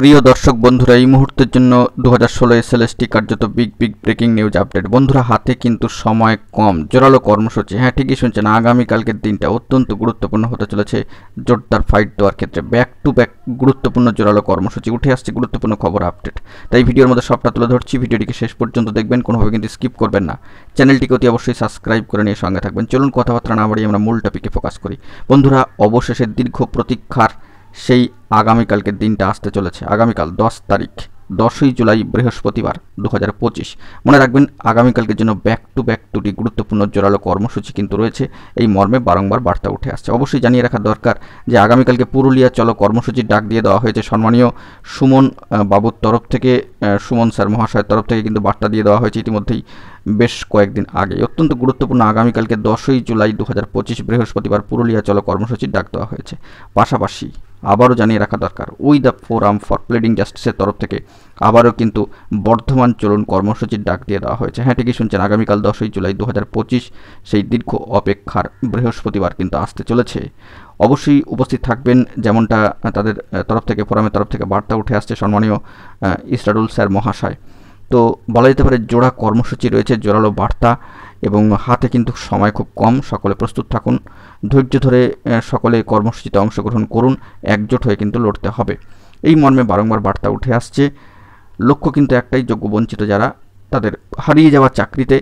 প্রিয় দর্শক বন্ধুরা, এই মুহূর্তের জন্য 2016 এসএলএসটি কার্যত বিগ ব্রেকিং নিউজ আপডেট। বন্ধুরা, হাতে কিন্তু সময় কম, জোরালো কর্মসূচি। হ্যাঁ, ঠিকই শুনছেন, আগামীকালকের দিনটা অত্যন্ত গুরুত্বপূর্ণ হতে চলেছে জোরদার ফাইট দেওয়ার ক্ষেত্রে। ব্যাক টু ব্যাক গুরুত্বপূর্ণ জোরালো কর্মসূচি উঠে আসছে, গুরুত্বপূর্ণ খবর আপডেট। তাই ভিডিওর মধ্যে সবটা তুলে ধরছি, ভিডিওটিকে শেষ পর্যন্ত দেখবেন, কোনোভাবে কিন্তু স্কিপ করবেন না। চ্যানেলটিকে অতি অবশ্যই সাবস্ক্রাইব করে নিয়ে সঙ্গে থাকবেন। চলুন কথাবার্তা না বাড়িয়ে আমরা মূল টপিকে ফোকাস করি। বন্ধুরা, অবশেষে দীর্ঘ প্রতীক্ষার সেই আগামীকালকের দিনটা আসতে চলেছে। আগামীকাল 10 তারিখ, 10ই জুলাই বৃহস্পতিবার 2025। মনে রাখবেন, আগামীকালকের জন্য ব্যাক টু ব্যাক দুটি গুরুত্বপূর্ণ জোরালো কর্মসূচি কিন্তু রয়েছে। এই মর্মে বারংবার বার্তা উঠে আসছে। অবশ্যই জানিয়ে রাখা দরকার যে আগামীকালকে পুরুলিয়া চলো কর্মসূচির ডাক দিয়ে দেওয়া হয়েছে। সম্মানীয় সুমন বাবুর তরফ থেকে, সুমন স্যার মহাশয়ের তরফ থেকে কিন্তু বার্তা দিয়ে দেওয়া হয়েছে ইতিমধ্যেই বেশ কয়েকদিন আগে। অত্যন্ত গুরুত্বপূর্ণ, আগামীকালকে 10ই জুলাই 2025 বৃহস্পতিবার পুরুলিয়া চলো কর্মসূচির ডাক দেওয়া হয়েছে। পাশাপাশি আবারও জানিয়ে রাখা দরকার, we the forum for pleading জাস্টিসের তরফ থেকে আবারও কিন্তু বর্ধমান চলুন কর্মসূচির ডাক দিয়ে দেওয়া হয়েছে। হ্যাঁ, ঠিকই শুনছেন, আগামীকাল 10ই জুলাই 2025 সেই দীর্ঘ অপেক্ষার বৃহস্পতিবার কিন্তু আসতে চলেছে। অবশ্যই উপস্থিত থাকবেন, যেমনটা তাদের তরফ থেকে, ফোরামের তরফ থেকে বার্তা উঠে আসছে সম্মানীয় ইসরারুল স্যার মহাশয়। তো বলা যেতে পারে জোড়া কর্মসূচি রয়েছে, জোরালো বার্তা, এবং হাতে কিন্তু সময় খুব কম। সকলে প্রস্তুত থাকুন, ধৈর্য ধরে সকলে কর্মসূচিতে অংশগ্রহণ করুন, একজোট হয়ে কিন্তু লড়তে হবে। এই মর্মে বারংবার বার্তা উঠে আসছে। লক্ষ্য কিন্তু একটাই, যোগ্য বঞ্চিত যারা, তাদের হারিয়ে যাওয়া চাকরিতে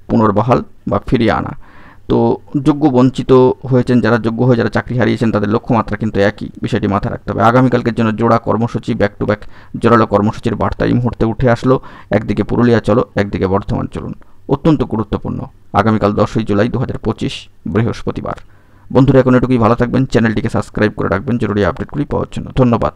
পুনর্বহাল বা ফিরিয়ে আনা। তো যোগ্য বঞ্চিত হয়েছেন যারা, যোগ্য হয়ে যারা চাকরি হারিয়েছেন, তাদের লক্ষ্যমাত্রা কিন্তু একই। বিষয়টি মাথায় রাখতে হবে। আগামীকালকের জন্য জোড়া কর্মসূচি, ব্যাক টু ব্যাক জোরালো কর্মসূচির বার্তা এই মুহূর্তে উঠে আসলো। একদিকে পুরুলিয়া চলো, একদিকে বর্ধমান চলুন। অত্যন্ত গুরুত্বপূর্ণ, আগামীকাল 10ই জুলাই 2025 বৃহস্পতিবার। বন্ধুরা, এখন এটুকুই, ভালো থাকবেন, চ্যানেলটিকে সাবস্ক্রাইব করে রাখবেন জরুরি আপডেটগুলি পাওয়ার জন্য। ধন্যবাদ।